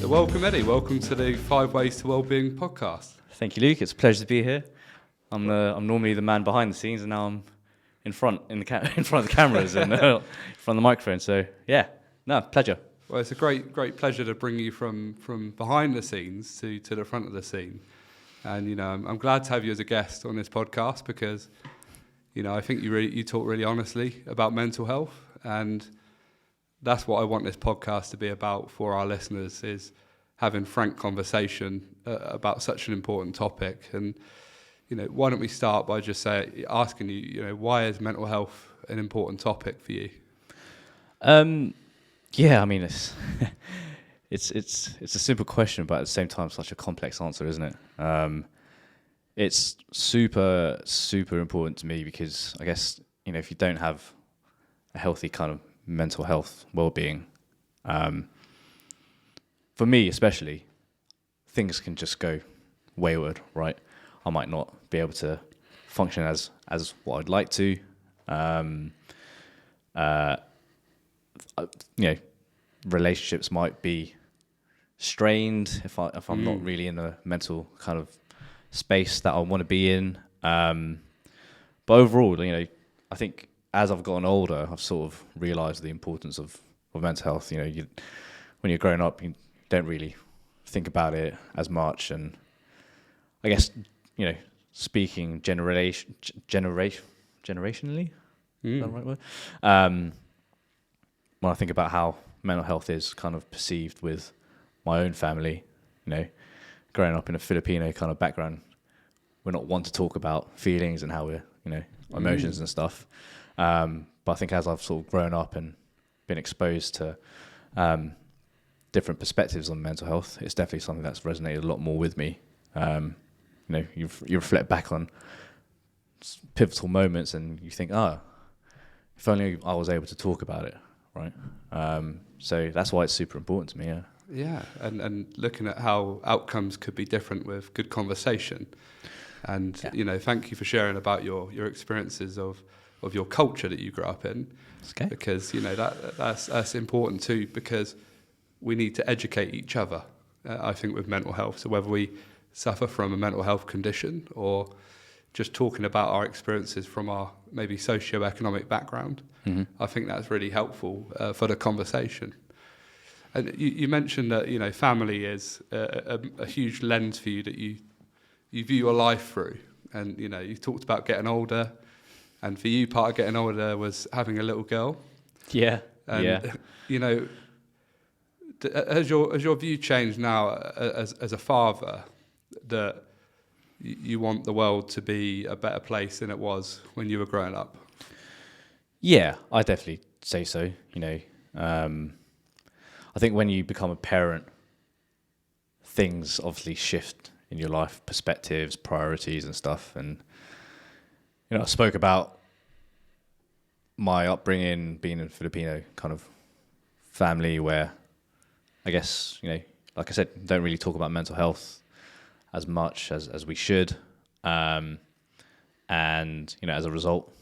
So welcome, Eddie. Welcome to the 5 Ways to Wellbeing podcast. Thank you, Luke. It's a pleasure to be here. I'm normally the man behind the scenes, and now I'm in front of the cameras and in front of the microphone. So yeah, pleasure. Well, it's a great pleasure to bring you from behind the scenes to the front of the scene. And I'm glad to have you as a guest on this podcast because I think you talk really honestly about mental health, and that's what I want this podcast to be about for our listeners, is having frank conversation about such an important topic. And why don't we start by just asking you, why is mental health an important topic for you? Yeah, I mean it's a simple question, but at the same time such a complex answer, isn't it? It's super important to me because I guess if you don't have a healthy kind of mental health well-being, for me especially, things can just go wayward, right? I might not be able to function as what I'd like to. Relationships might be strained if I'm not really in a mental kind of space that I want to be in. But overall, I think as I've gotten older, I've sort of realised the importance of mental health. When you're growing up, you don't really think about it as much, and I guess speaking generationally, is that the right word? When I think about how mental health is kind of perceived with my own family, growing up in a Filipino kind of background, we're not one to talk about feelings and how we're, emotions and stuff. But I think as I've sort of grown up and been exposed to different perspectives on mental health, it's definitely something that's resonated a lot more with me. You reflect back on pivotal moments and you think, if only I was able to talk about it, right? So that's why it's super important to me. Yeah, and looking at how outcomes could be different with good conversation. And, thank you for sharing about your experiences of your culture that you grew up in. Okay. Because, that's important too, because we need to educate each other, I think, with mental health. So whether we suffer from a mental health condition or just talking about our experiences from our maybe socio-economic background, I think that's really helpful for the conversation. And you mentioned that, family is a huge lens for you that you view your life through. And, you talked about getting older. And for you, part of getting older was having a little girl. Yeah. And, has your view changed now as a father, that you want the world to be a better place than it was when you were growing up? Yeah, I definitely say so. I think when you become a parent, things obviously shift in your life, perspectives, priorities and stuff. And, I spoke about my upbringing being in a Filipino kind of family where I guess, like I said, don't really talk about mental health as much as we should. And, as a result,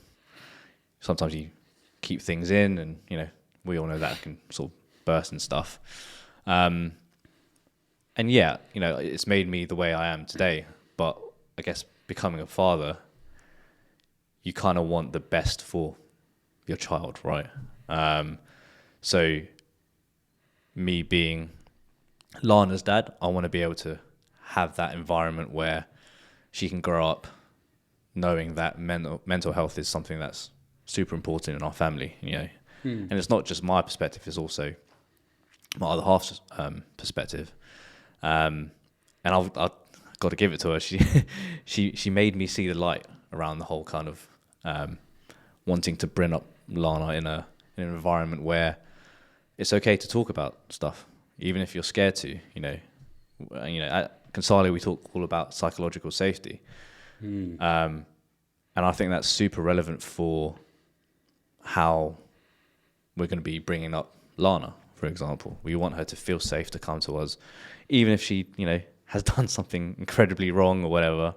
sometimes you keep things in and, we all know that can sort of burst and stuff. And yeah, it's made me the way I am today. But I guess becoming a father, you kind of want the best for your child, right? So me being Lana's dad, I want to be able to have that environment where she can grow up knowing that mental health is something that's super important in our family, And it's not just my perspective, it's also my other half's perspective. And I've got to give it to her. She made me see the light around the whole kind of wanting to bring up Lana in an environment where it's okay to talk about stuff, even if you're scared to. At Consalia we talk all about psychological safety, and I think that's super relevant for how we're going to be bringing up Lana. For example, we want her to feel safe to come to us, even if she, has done something incredibly wrong or whatever.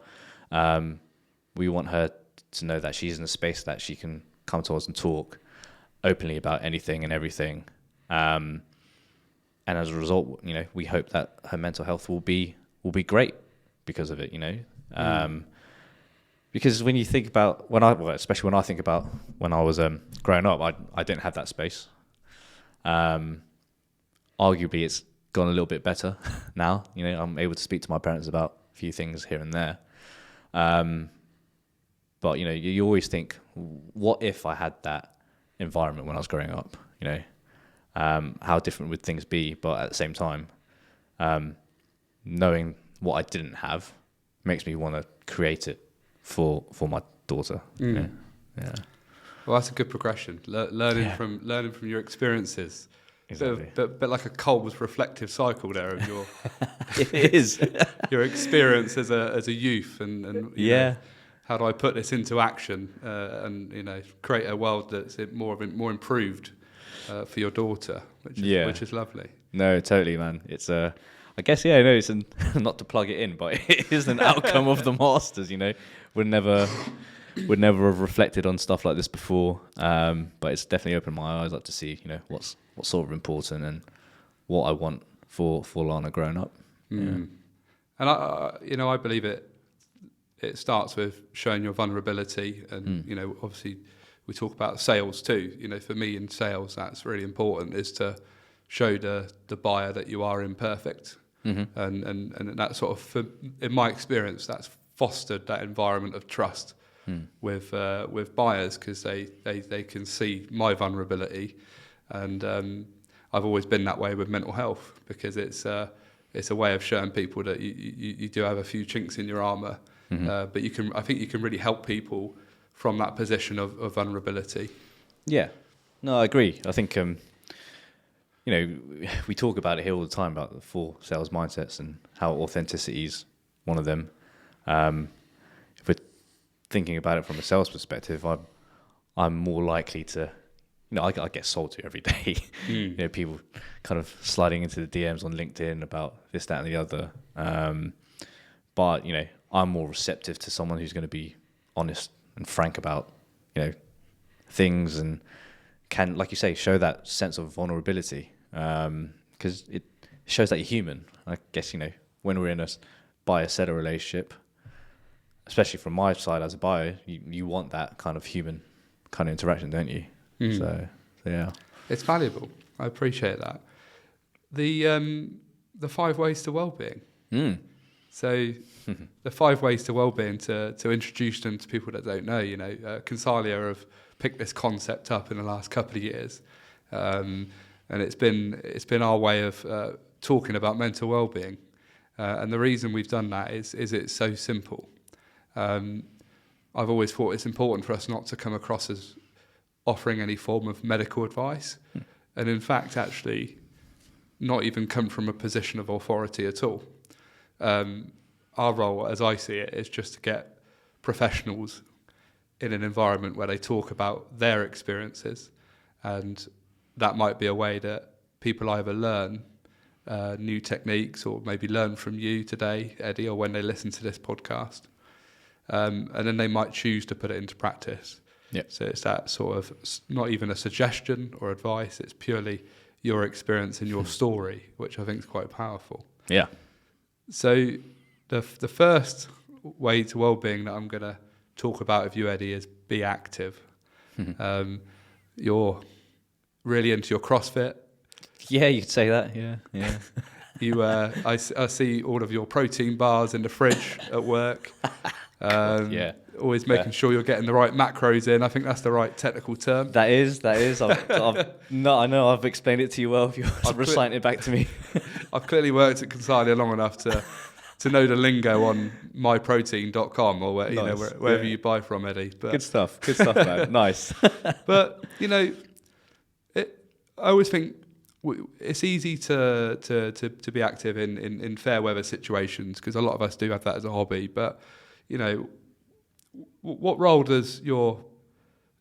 We want her to know that she's in a space that she can come to us and talk openly about anything and everything. and as a result, we hope that her mental health will be great because of it. Because when you think about especially when I think about when I was growing up, I didn't have that space. Arguably, it's gone a little bit better now. I'm able to speak to my parents about a few things here and there. But you always think, what if I had that environment when I was growing up? How different would things be? But at the same time, knowing what I didn't have makes me want to create it for my daughter. Yeah. Well, that's a good progression. Learning from your experiences. Exactly. But like a Cole's reflective cycle there of your It is your experience as a youth and how do I put this into action and create a world that's more improved for your daughter, which is lovely. No, totally, man. It's I guess it's not to plug it in, but it is an outcome of the masters. Would never have reflected on stuff like this before, but it's definitely opened my eyes up to see what's sort of important and what I want for Lana growing up. And I believe it starts with showing your vulnerability, and obviously we talk about sales too. For me in sales, that's really important, is to show the buyer that you are imperfect. Mm-hmm. And that sort of, in my experience, that's fostered that environment of trust with buyers, because they can see my vulnerability, and I've always been that way with mental health, because it's a way of showing people that you do have a few chinks in your armour, but I think you can really help people from that position of vulnerability. Yeah, no, I agree. I think we talk about it here all the time about the 4 sales mindsets and how authenticity is one of them. If we're thinking about it from a sales perspective, I'm more likely to, I get sold to every day. People kind of sliding into the DMs on LinkedIn about this, that, and the other. But I'm more receptive to someone who's going to be honest and frank about things, and can, like you say, show that sense of vulnerability, because it shows that you're human. I guess when we're in a buyer-seller relationship, especially from my side as a buyer, you want that kind of human kind of interaction, don't you? So yeah, it's valuable. I appreciate that. The 5 ways to wellbeing. So the 5 ways to wellbeing, to introduce them to people that don't know. Consalia have picked this concept up in the last couple of years, and it's been our way of talking about mental wellbeing. And the reason we've done that is it's so simple. I've always thought it's important for us not to come across as offering any form of medical advice, and in fact actually not even come from a position of authority at all. Our role, as I see it, is just to get professionals in an environment where they talk about their experiences, and that might be a way that people either learn new techniques, or maybe learn from you today, Eddie, or when they listen to this podcast, and then they might choose to put it into practice. Yep. So it's that sort of, not even a suggestion or advice, it's purely your experience and your story, which I think is quite powerful. Yeah. So the first way to wellbeing that I'm going to talk about with you, Eddie, is be active. You're really into your CrossFit. Yeah, you could say that. Yeah. I see all of your protein bars in the fridge at work. Always making sure you're getting the right macros in. I think that's the right technical term. That is. I know I've explained it to you well. If you're reciting it back to me. I've clearly worked at Consalia long enough to know the lingo on myprotein.com, or wherever you buy from, Eddie. But good stuff, man. Nice. But I always think it's easy to be active in fair weather situations, because a lot of us do have that as a hobby. But what role does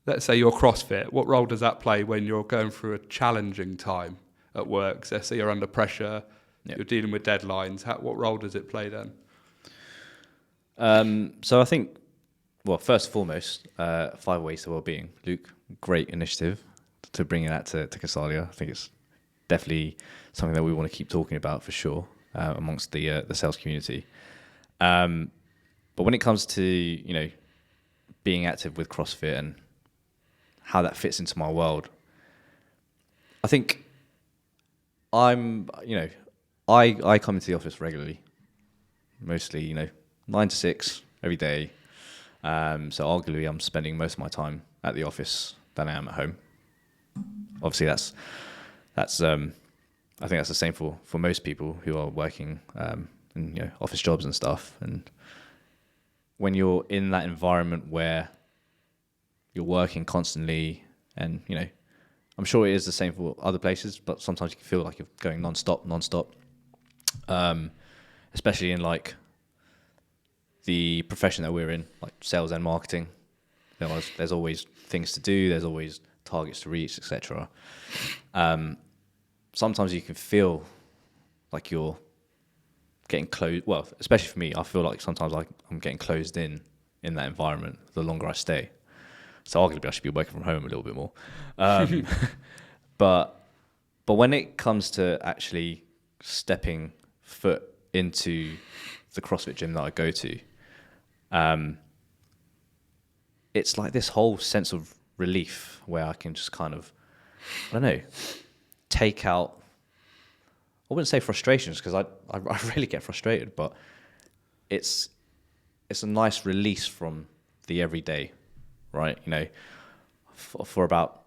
let's say your CrossFit, what role does that play when you're going through a challenging time at work? So let's say you're under pressure, you're dealing with deadlines. What role does it play then? So I think, well, first and foremost, 5 ways to wellbeing. Luke, great initiative to bring that to Consalia. I think it's definitely something that we want to keep talking about for sure amongst the sales community. But when it comes to, being active with CrossFit and how that fits into my world, I think I come into the office regularly, mostly, 9 to 6 every day. So arguably I'm spending most of my time at the office than I am at home. Obviously that's I think that's the same for most people who are working in office jobs and stuff. And when you're in that environment where you're working constantly, and I'm sure it is the same for other places, but sometimes you can feel like you're going non-stop. Especially in like the profession that we're in, like sales and marketing. There's always things to do. There's always targets to reach, etc. Sometimes you can feel like you're getting closed. Well, especially for me, I feel like sometimes I'm getting closed in that environment the longer I stay. So arguably I should be working from home a little bit more. But when it comes to actually stepping foot into the CrossFit gym that I go to, it's like this whole sense of relief where I can just kind of, I don't know, take out, I wouldn't say frustrations because I really get frustrated, but it's a nice release from the everyday, right? For about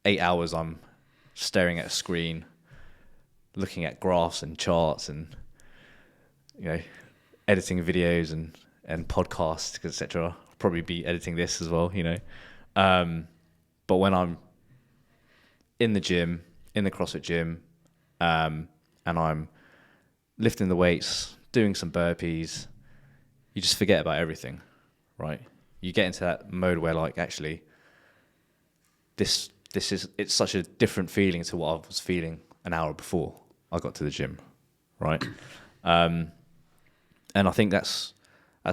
8 hours I'm staring at a screen, looking at graphs and charts and editing videos and podcasts, etc. I'll probably be editing this as well, but when I'm in the gym, in the CrossFit gym, and I'm lifting the weights, doing some burpees, you just forget about everything, right? You get into that mode where like, actually, it's such a different feeling to what I was feeling an hour before I got to the gym, right? And I think that's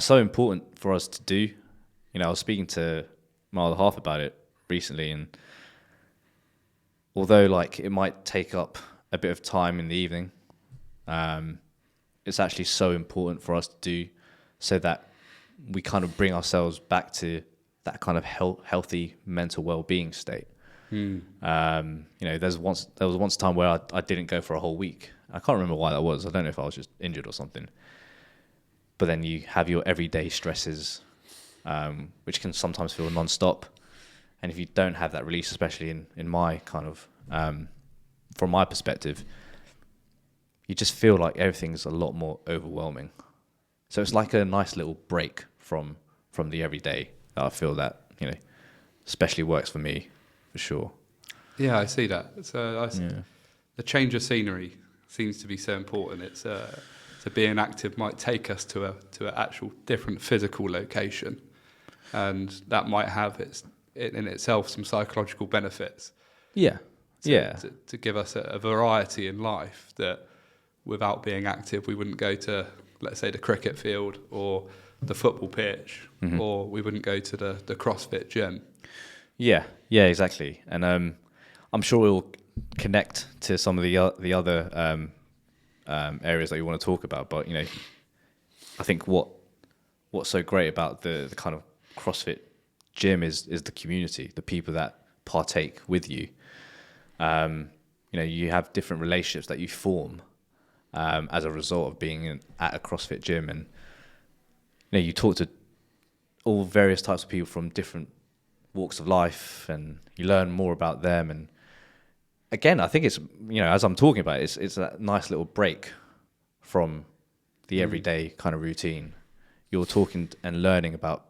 so important for us to do. I was speaking to my other half about it recently, and although like it might take up a bit of time in the evening, it's actually so important for us to do so that we kind of bring ourselves back to that kind of healthy mental well-being state. There was once a time where I didn't go for a whole week. I can't remember why that was. I don't know if I was just injured or something. But then you have your everyday stresses, which can sometimes feel non-stop. And if you don't have that release, especially in my kind of, from my perspective, you just feel like everything's a lot more overwhelming. So it's like a nice little break from the everyday that I feel that, especially works for me, for sure. Yeah, I see that. So the change of scenery seems to be so important. It's so being active might take us to an actual different physical location, and that might have in itself some psychological benefits. Yeah, To give us a variety in life that without being active we wouldn't go to, let's say, the cricket field or the football pitch, or we wouldn't go to the CrossFit gym. Yeah, exactly. And I'm sure we'll connect to some of the other areas that you want to talk about. But I think what's so great about the kind of CrossFit gym is the community, the people that partake with you. You have different relationships that you form as a result of being at a CrossFit gym, and you talk to all various types of people from different walks of life, and you learn more about them. And again, I think it's as I'm talking about it, it's that nice little break from the everyday kind of routine. You're talking and learning about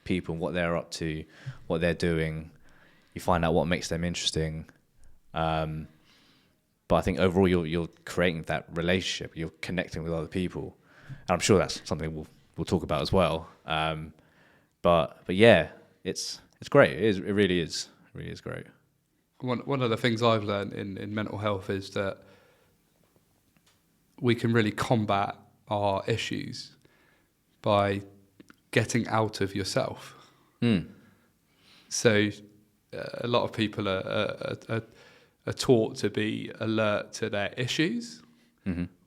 people and what they're up to, what they're doing. You find out what makes them interesting. But I think overall you're creating that relationship. You're connecting with other people, and I'm sure that's something we'll talk about as well. But yeah, it's great. It really is great. One of the things I've learned in mental health is that we can really combat our issues by getting out of yourself. So a lot of people are are taught to be alert to their issues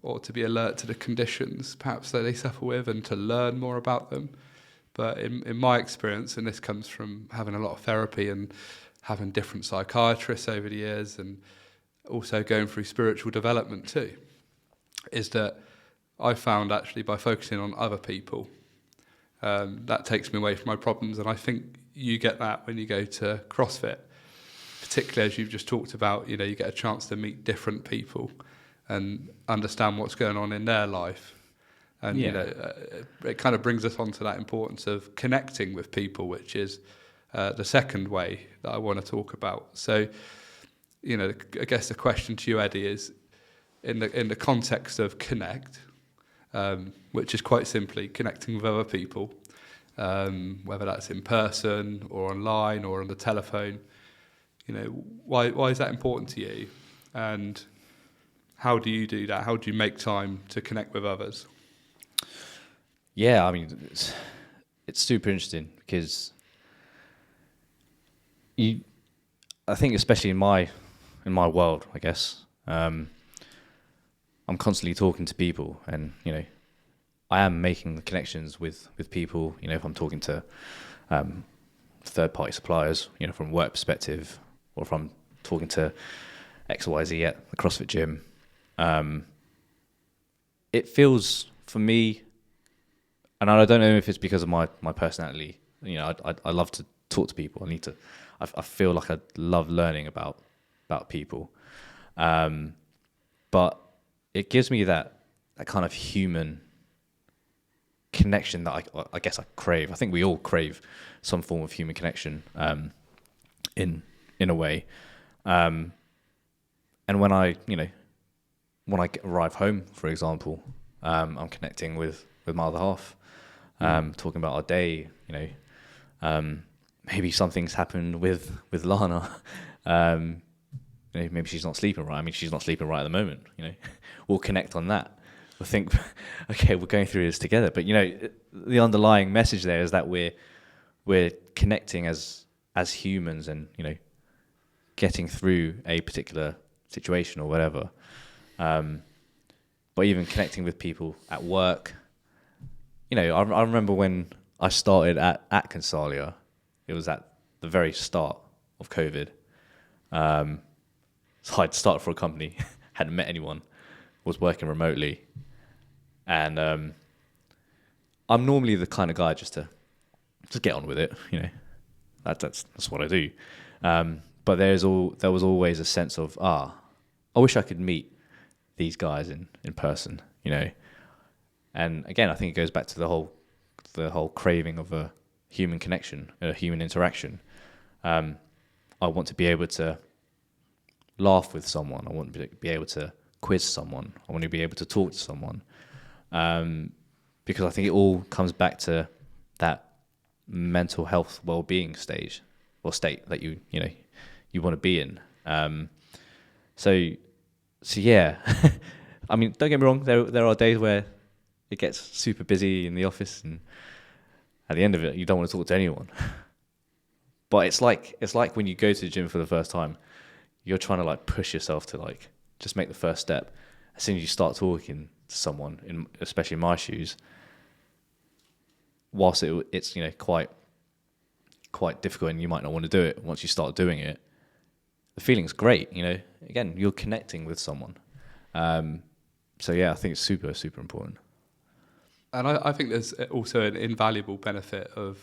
or to be alert to the conditions perhaps that they suffer with and to learn more about them. But in my experience, and this comes from having a lot of therapy and having different psychiatrists over the years and also going through spiritual development too, is that I found actually by focusing on other people, that takes me away from my problems. And I think you get that when you go to CrossFit, particularly as you've just talked about, you get a chance to meet different people and understand what's going on in their life. And, it kind of brings us on to that importance of connecting with people, which is the second way that I want to talk about. So, I guess the question to you, Eddie, is in the context of connect, which is quite simply connecting with other people, whether that's in person or online or on the telephone. Why is that important to you? And how do you do that? How do you make time to connect with others? Yeah, I mean, it's super interesting because I think especially in my world, I guess, I'm constantly talking to people, and I am making the connections with people. If I'm talking to third-party suppliers, from a work perspective, or if I'm talking to XYZ at the CrossFit gym, it feels for me, and I don't know if it's because of my personality. I love to talk to people. I feel like I love learning about people, but it gives me that kind of human connection that I guess I crave. I think we all crave some form of human connection, in a way. And when I arrive home, for example, I'm connecting with my other half, talking about our day. Maybe something's happened with Lana. Maybe she's not sleeping right. I mean, she's not sleeping right at the moment. We'll connect on that. We'll think, okay, we're going through this together. But the underlying message there is that we're connecting as humans, and getting through a particular situation or whatever. But even connecting with people at work. I remember when I started at Consalia, it was at the very start of COVID. So I'd started for a company, hadn't met anyone, was working remotely. And I'm normally the kind of guy just to get on with it, That's what I do. But there was always a sense of, I wish I could meet these guys in person, And again, I think it goes back to the whole craving of a human connection, a human interaction. I want to be able to laugh with someone. I want to be able to quiz someone. I want to be able to talk to someone. Because I think it all comes back to that mental health well-being stage or state that you want to be in. So yeah. I mean, don't get me wrong. There are days where it gets super busy in the office, and at the end of it, you don't want to talk to anyone. But it's like when you go to the gym for the first time, you're trying to push yourself to just make the first step. As soon as you start talking to someone, especially in my shoes, whilst it's quite difficult and you might not want to do it, once you start doing it, the feeling's great. Again, you're connecting with someone. So yeah, I think it's super, super important. And I think there's also an invaluable benefit of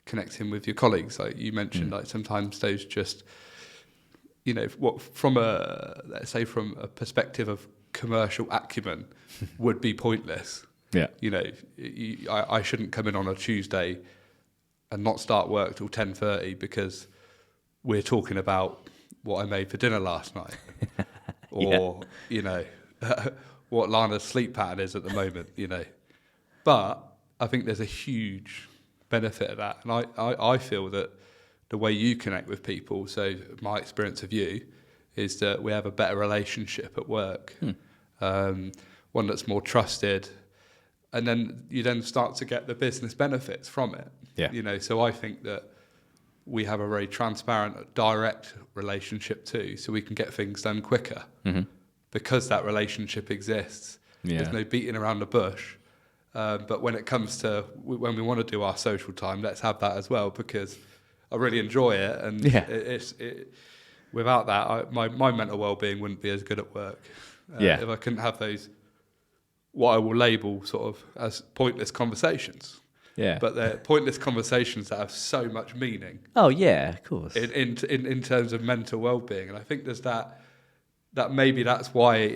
connecting with your colleagues. Like you mentioned, sometimes those just, from a perspective of commercial acumen would be pointless. Yeah. I shouldn't come in on a Tuesday and not start work till 10:30 because we're talking about what I made for dinner last night, or what Lana's sleep pattern is at the moment. But I think there's a huge benefit of that, and I feel that the way you connect with people. So my experience of you is that we have a better relationship at work, one that's more trusted. And then you then start to get the business benefits from it. Yeah. So I think that we have a very transparent, direct relationship too, so we can get things done quicker because that relationship exists. Yeah. There's no beating around the bush. But when it comes to when we want to do our social time, let's have that as well, because I really enjoy it, and without that, my mental well-being wouldn't be as good at work. If I couldn't have those, what I will label sort of as pointless conversations. Yeah. But they're pointless conversations that have so much meaning. Oh yeah, of course. In terms of mental well-being, and I think there's that maybe that's why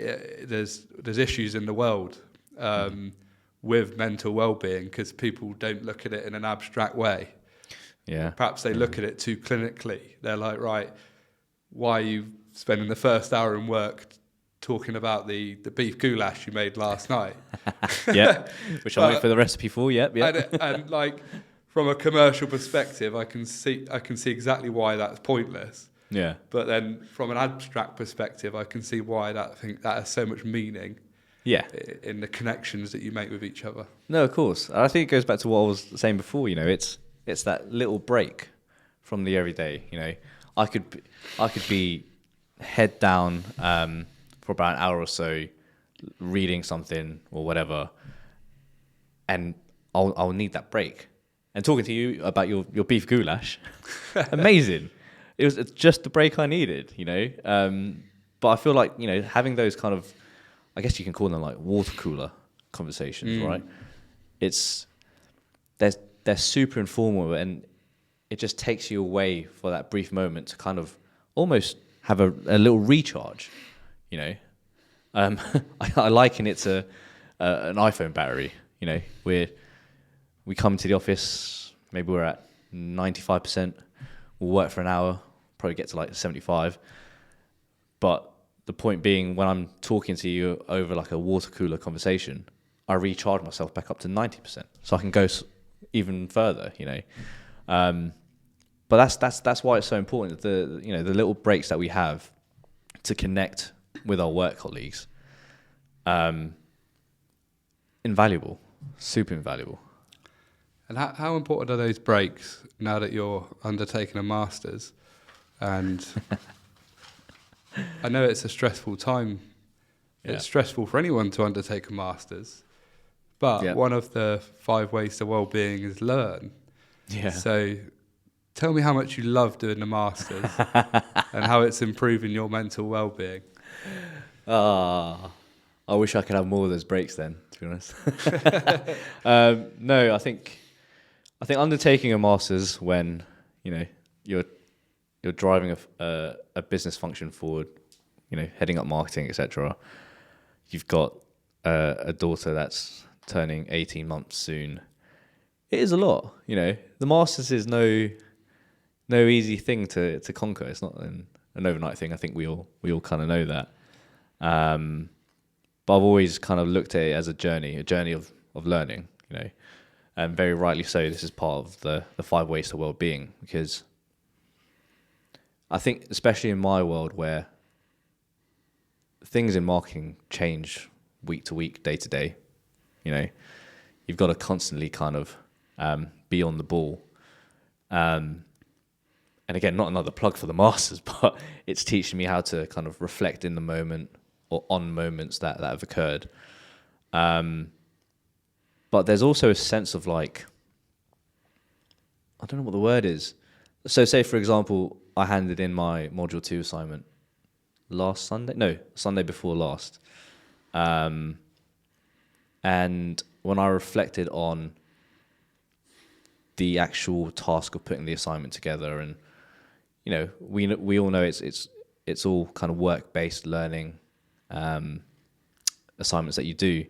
there's issues in the world with mental well-being, because people don't look at it in an abstract way. Yeah. Perhaps they look at it too clinically. They're like, right, why are you spending the first hour in work talking about the beef goulash you made last night? Yeah, which I'll wait for the recipe for. Yep. And like from a commercial perspective, I can see exactly why that's pointless. Yeah. But then from an abstract perspective, I can see why that has so much meaning. Yeah. In the connections that you make with each other. No, of course. I think it goes back to what I was saying before. You know, it's that little break from the everyday. You know, I could be head down for about an hour or so, reading something or whatever, and I'll need that break. And talking to you about your beef goulash, amazing. It's just the break I needed, you know. But I feel like, you know, having those kind of, I guess you can call them like water cooler conversations, right? They're super informal, and it just takes you away for that brief moment to kind of almost have a little recharge, you know. I liken it to an iPhone battery. You know, we come to the office, maybe we're at 95%. We'll work for an hour, probably get to like 75. But the point being, when I'm talking to you over like a water cooler conversation, I recharge myself back up to 90%, so I can go even further. You know, but that's why it's so important. The little breaks that we have to connect with our work colleagues, invaluable, super invaluable. And how important are those breaks now that you're undertaking a master's? And I know it's a stressful time. It's stressful for anyone to undertake a master's, but one of the 5 ways to well-being is learn. Yeah. So tell me how much you love doing the master's and how it's improving your mental well-being. I wish I could have more of those breaks then, to be honest. No, I think undertaking a master's when, you know, you're driving a business function forward, you know, heading up marketing, etc. You've got a daughter that's turning 18 months soon. It is a lot, you know. The master's is no easy thing to conquer. It's not an overnight thing. I think we all kind of know that. But I've always kind of looked at it as a journey of learning, you know. And very rightly so, this is part of the 5 ways to well-being, because I think, especially in my world where things in marketing change week to week, day to day, you know, you've got to constantly kind of be on the ball. And again, not another plug for the masters, but it's teaching me how to kind of reflect in the moment or on moments that have occurred. But there's also a sense of like, I don't know what the word is. So say, for example, I handed in my Module 2 assignment Sunday before last. And when I reflected on the actual task of putting the assignment together, and, you know, we all know it's all kind of work-based learning assignments that you do.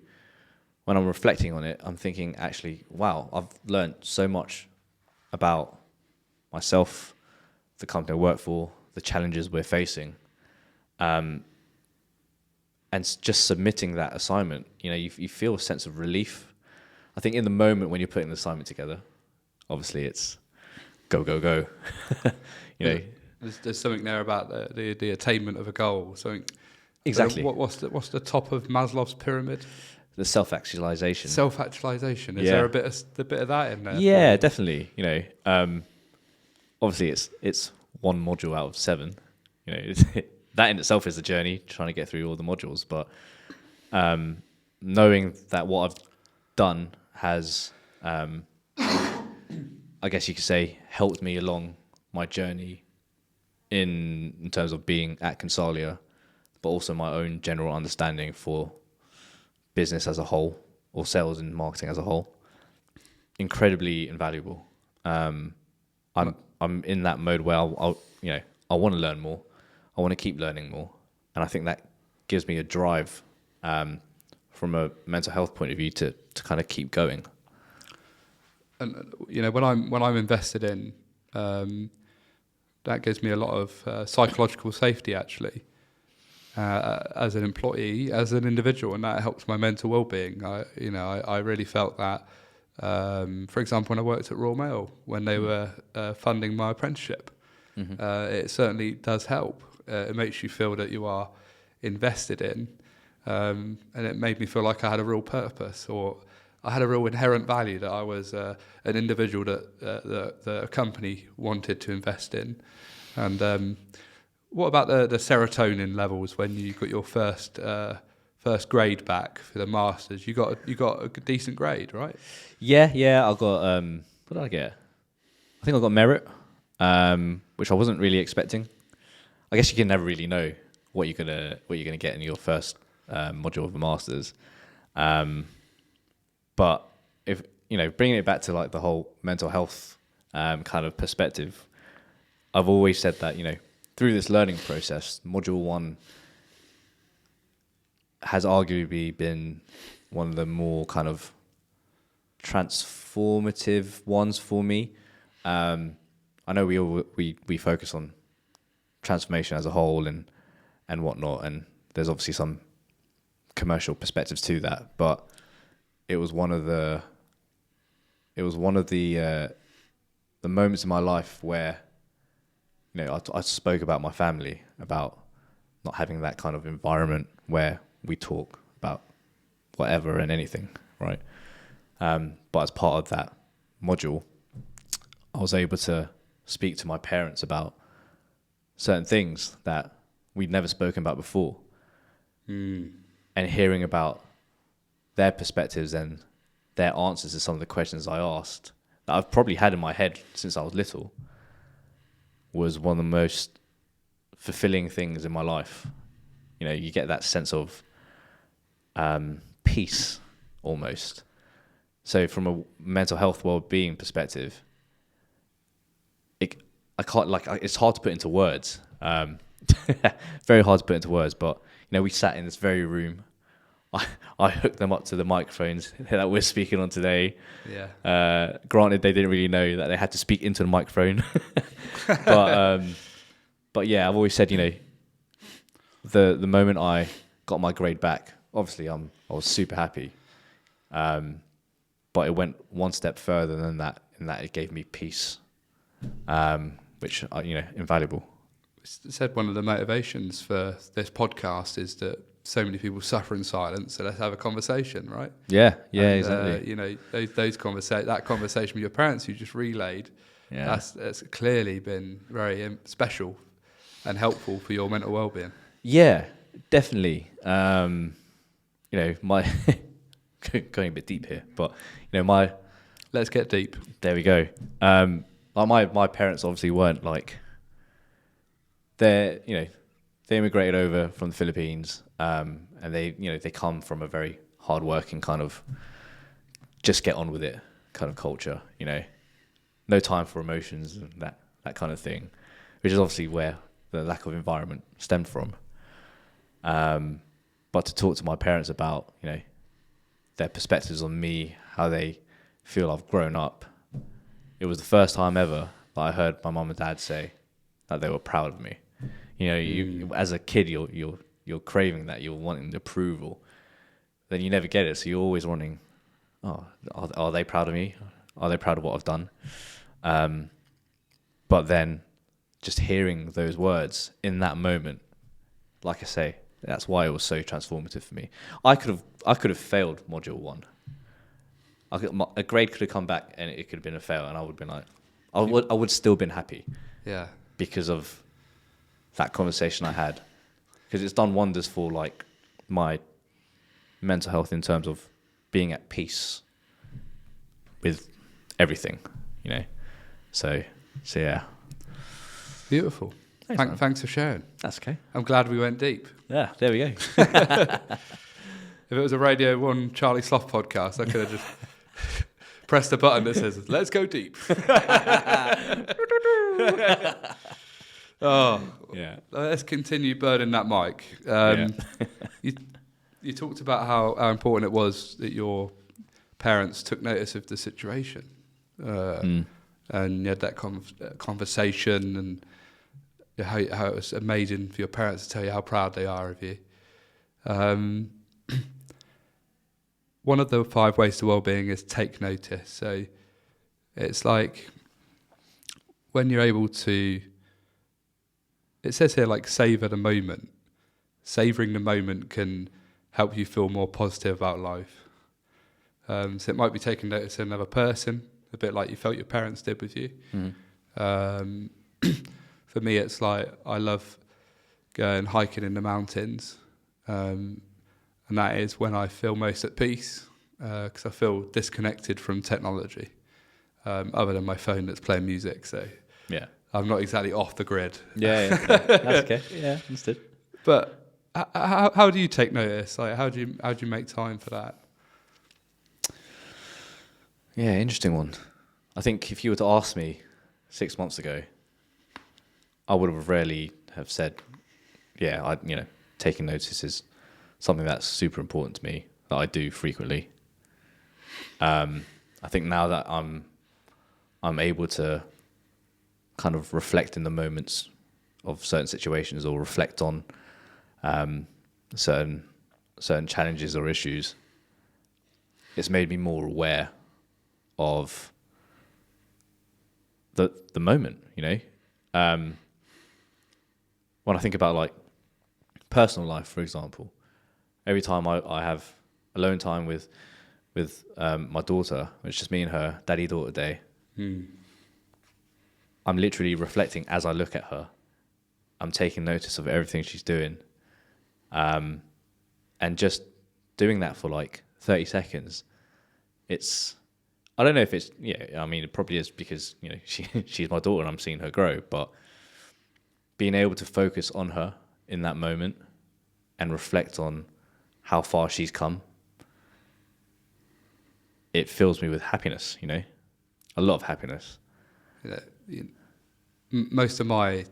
When I'm reflecting on it, I'm thinking, actually, wow, I've learned so much about myself, the company I work for, the challenges we're facing. And just submitting that assignment, you know, you feel a sense of relief. I think in the moment when you're putting the assignment together, obviously it's go, go, go. You know, there's something there about the attainment of a goal. Something exactly. What's the top of Maslow's pyramid? The self-actualization. Self-actualization. Is there a bit of that in there? Yeah, definitely. You know, obviously it's one module out of 7. You know, that in itself is a journey trying to get through all the modules. But knowing that what I've done has, I guess you could say, helped me along my journey in terms of being at Consalia, but also my own general understanding for business as a whole, or sales and marketing as a whole, incredibly invaluable. I'm in that mode where I want to learn more. I want to keep learning more, and I think that gives me a drive from a mental health point of view to kind of keep going. And when I'm invested in, that gives me a lot of psychological safety actually, as an employee, as an individual, and that helps my mental well-being. I really felt that. For example, when I worked at Royal Mail, when they were funding my apprenticeship, it certainly does help. It makes you feel that you are invested in, and it made me feel like I had a real purpose, or I had a real inherent value, that I was an individual that the company wanted to invest in. And what about the serotonin levels when you got your first grade back for the masters? You got a decent grade, right? Yeah. I got what did I get? I think I got merit, which I wasn't really expecting. I guess you can never really know what you're gonna get in your first module of the masters. But if bringing it back to like the whole mental health kind of perspective, I've always said that through this learning process, module 1 has arguably been one of the more kind of transformative ones for me. I know we focus on transformation as a whole and whatnot, and there's obviously some commercial perspectives to that, but it was one of the moments in my life where I spoke about my family, about not having that kind of environment where we talk about whatever and anything, right? But as part of that module, I was able to speak to my parents about certain things that we'd never spoken about before. And hearing about their perspectives and their answers to some of the questions I asked that I've probably had in my head since I was little was one of the most fulfilling things in my life. You get that sense of peace almost. So from a mental health well-being perspective, it's hard to put into words. Very hard to put into words, but we sat in this very room. I hooked them up to the microphones that we're speaking on today. Yeah. Granted, they didn't really know that they had to speak into the microphone, but yeah, I've always said, the moment I got my grade back, obviously I was super happy, but it went one step further than that, in that it gave me peace, which invaluable. Said one of the motivations for this podcast is that so many people suffer in silence, so let's have a conversation, right? Yeah, And, exactly. That conversation with your parents you just relayed, that's clearly been very special and helpful for your mental well-being. Yeah, definitely. My going a bit deep here, but Let's get deep. There we go. My parents obviously weren't like, they immigrated over from the Philippines, and they come from a very hardworking kind of just get on with it kind of culture. No time for emotions and that kind of thing, which is obviously where the lack of environment stemmed from. But to talk to my parents about their perspectives on me, how they feel I've grown up, it was the first time ever that I heard my mum and dad say that they were proud of me. You as a kid, you're craving that, you're wanting the approval. Then you never get it, so you're always wanting, are they proud of me? Are they proud of what I've done? But then, just hearing those words in that moment, like I say, that's why it was so transformative for me. I could have failed module 1. A grade could have come back and it could have been a fail, and I would have been like, I would still been happy Yeah. because of that conversation I had, because it's done wonders for like my mental health in terms of being at peace with everything, you know. So yeah. Beautiful. Thanks for sharing. That's okay. I'm glad we went deep. Yeah, there we go. If it was a Radio 1 Charlie Sloth podcast, I could have just pressed the button that says, let's go deep. Oh, Yeah. let's continue burning that mic. You talked about how important it was that your parents took notice of the situation. And you had that conversation, and how it was amazing for your parents to tell you how proud they are of you. One of the 5 ways to wellbeing is take notice. So it's like when you're able to, it says here like savor the moment. Savoring the moment can help you feel more positive about life. So it might be taking notice of another person, a bit like you felt your parents did with you. For me, it's like I love going hiking in the mountains. And that is when I feel most at peace, because I feel disconnected from technology, other than my phone that's playing music. So Yeah. I'm not exactly off the grid. Yeah. That's okay. Yeah, understood. But how do you take notice? Like, how do you make time for that? Yeah, interesting one. I think if you were to ask me 6 months ago, I would have rarely have said, yeah, taking notice is something that's super important to me, that I do frequently. I think now that I'm able to kind of reflect in the moments of certain situations, or reflect on certain challenges or issues, it's made me more aware of the moment, you know. When I think about like personal life, for example, every time I have alone time with my daughter, it's just me and her, daddy-daughter day, I'm literally reflecting as I look at her. I'm taking notice of everything she's doing. And just doing that for like 30 seconds, I don't know if it's, I mean, it probably is because, you know, she's my daughter and I'm seeing her grow, but being able to focus on her in that moment and reflect on how far she's come, it fills me with happiness, you know, a lot of happiness. Most of my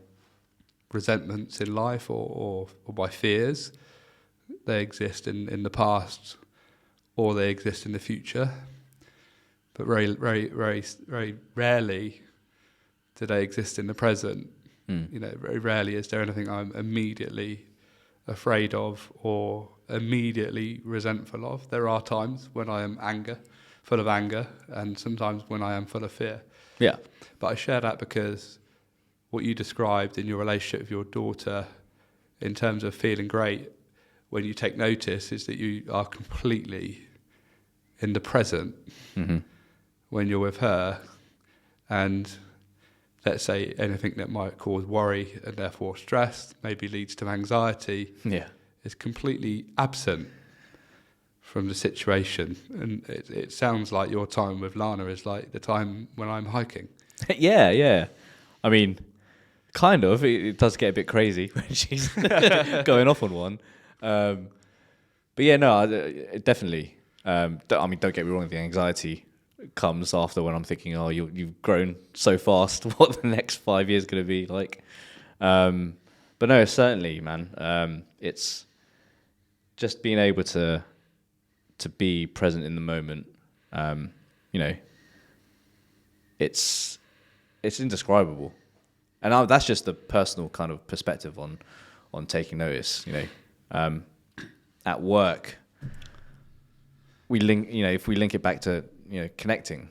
resentments in life or my fears, they exist in the past, or they exist in the future. But very, very, very, very rarely do they exist in the present. You know, very rarely is there anything I'm immediately afraid of or immediately resentful of. There are times when I am full of anger, and sometimes when I am full of fear. Yeah. But I share that because what you described in your relationship with your daughter, in terms of feeling great when you take notice, is that you are completely in the present when you're with her, and let's say anything that might cause worry and therefore stress, maybe leads to anxiety, is completely absent from the situation. And it sounds like your time with Lana is like the time when I'm hiking. Yeah. I mean, kind of. It does get a bit crazy when she's going off on one. But yeah, no, definitely. I mean, don't get me wrong, the anxiety comes after when I'm thinking, oh, you've grown so fast, what the next 5 years going to be like. But no, certainly, man. It's just being able to be present in the moment. You know, it's indescribable. And that's just the personal kind of perspective on taking notice, you know. At work, if we link it back to, you know, connecting,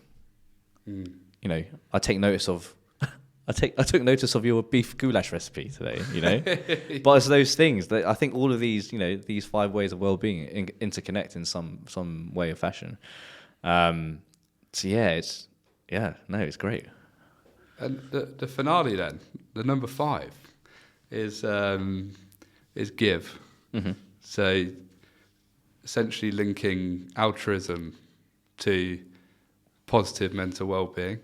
you know, I took notice of your beef goulash recipe today, you know. But it's those things that I think all of these, you know, these 5 ways of well-being interconnect in some way or fashion. So yeah, it's great. And the finale then, the number 5, is give. Mm-hmm. So essentially linking altruism to positive mental well-being.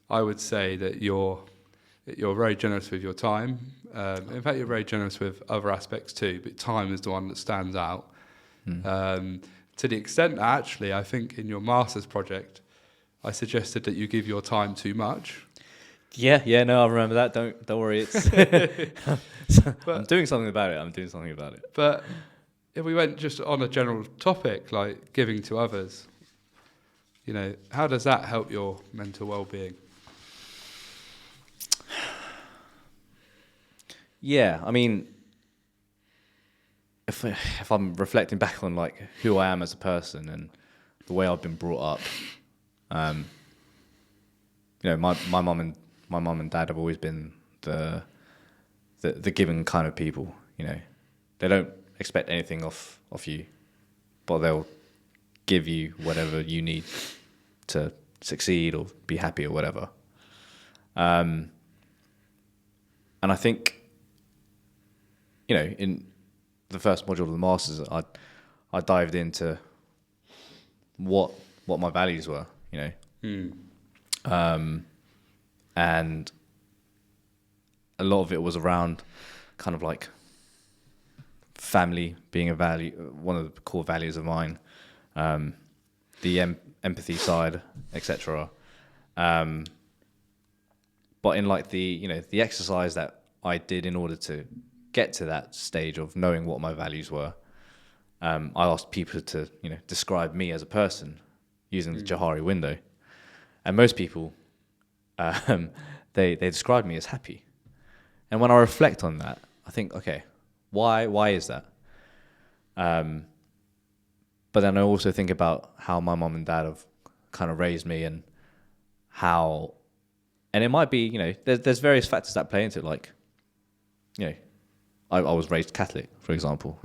I would say that you're very generous with your time. In fact, you're very generous with other aspects too, but time is the one that stands out. To the extent that actually, I think in your master's project, I suggested that you give your time too much. Yeah, no, I remember that. Don't worry, it's I'm doing something about it. But if we went just on a general topic like giving to others, how does that help your mental well-being? Yeah, I mean, if I'm reflecting back on like who I am as a person and the way I've been brought up, my mum and dad have always been the giving kind of people. They don't expect anything off you, but they'll give you whatever you need to succeed or be happy or whatever. And I think, in the first module of the masters, I dived into what my values were, and a lot of it was around kind of like family being a value, one of the core values of mine, the empathy side, etc. But in like the exercise that I did in order to get to that stage of knowing what my values were, I asked people to describe me as a person using the Johari window, and most people they described me as happy. And when I reflect on that, I think, okay, why is that? But then I also think about how my mum and dad have kind of raised me, and how, and it might be, there's various factors that play into it, like, I was raised Catholic, for example,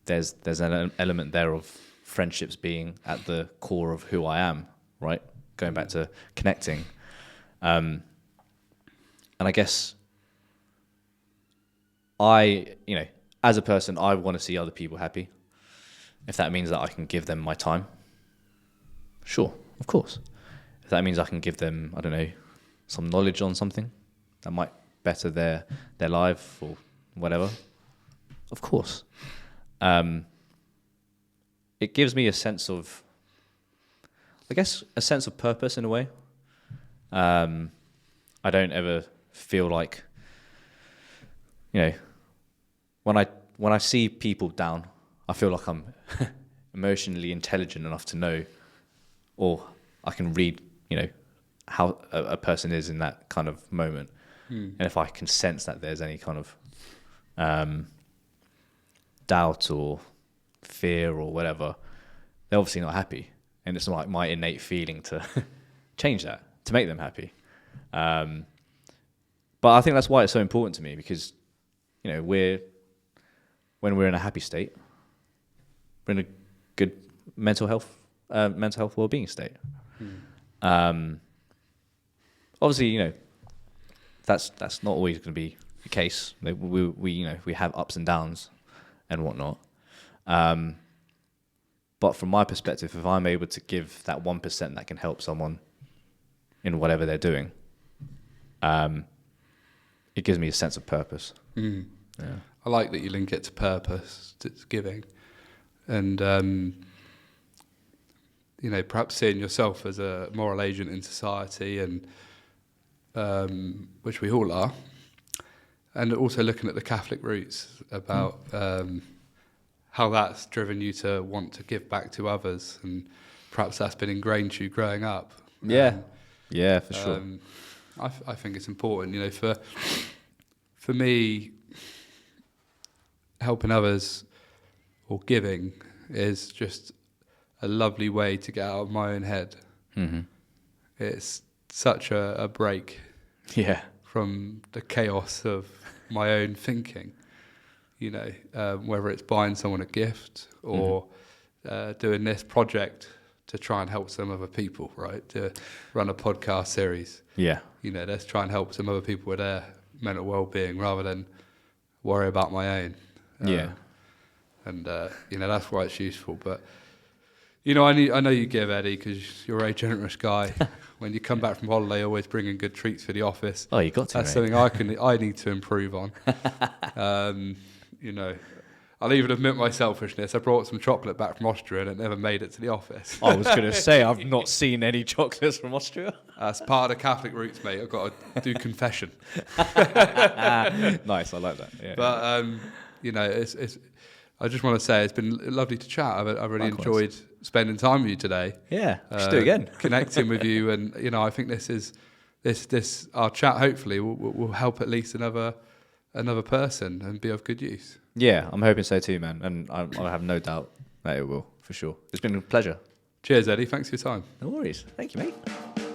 there's an element there of friendships being at the core of who I am, right? Going back to connecting. And I guess as a person, I want to see other people happy. If that means that I can give them my time, sure, of course. If that means I can give them, I don't know, some knowledge on something that might better their life or whatever, of course. It gives me a sense of, I guess, a sense of purpose in a way. I don't ever feel like, when I see people down, I feel like I'm emotionally intelligent enough to know, or I can read, how a person is in that kind of moment. And if I can sense that there's any kind of doubt or fear or whatever, they're obviously not happy. And it's like my innate feeling to change that, to make them happy. But I think that's why it's so important to me, because, when we're in a happy state, we're in a good mental health well-being state. Obviously, that's not always going to be the case. We have ups and downs and whatnot. But from my perspective, if I'm able to give that 1% that can help someone in whatever they're doing, it gives me a sense of purpose. Yeah. I like that you link it to purpose, to giving, and perhaps seeing yourself as a moral agent in society, and which we all are, and also looking at the Catholic roots about how that's driven you to want to give back to others, and perhaps that's been ingrained to you growing up. Yeah, for sure. I think it's important, for me, helping others or giving is just a lovely way to get out of my own head. Mm-hmm. It's such a break from the chaos of my own thinking, whether it's buying someone a gift or doing this project to try and help some other people, right? To run a podcast series. Yeah. You know, let's try and help some other people with their mental well-being rather than worry about my own. Yeah. And, you know, that's why it's useful. But, you know, I know you give, Eddie, because you're a very generous guy. When you come back from holiday, always bringing good treats for the office. Oh, you got to, That's mate. something I need to improve on. You know, I'll even admit my selfishness. I brought some chocolate back from Austria and it never made it to the office. I was going to say, I've not seen any chocolates from Austria. That's part of the Catholic roots, mate. I've got to do confession. Nice, I like that. Yeah. But, you know, I just want to say it's been lovely to chat. I've really Likewise. enjoyed spending time with you today. Yeah, we should do it again. Connecting with you, and you know, I think this our chat hopefully will help at least another person and be of good use. Yeah, I'm hoping so too, man. And I have no doubt that it will, for sure. It's been a pleasure. Cheers, Eddie. Thanks for your time. No worries. Thank you, mate.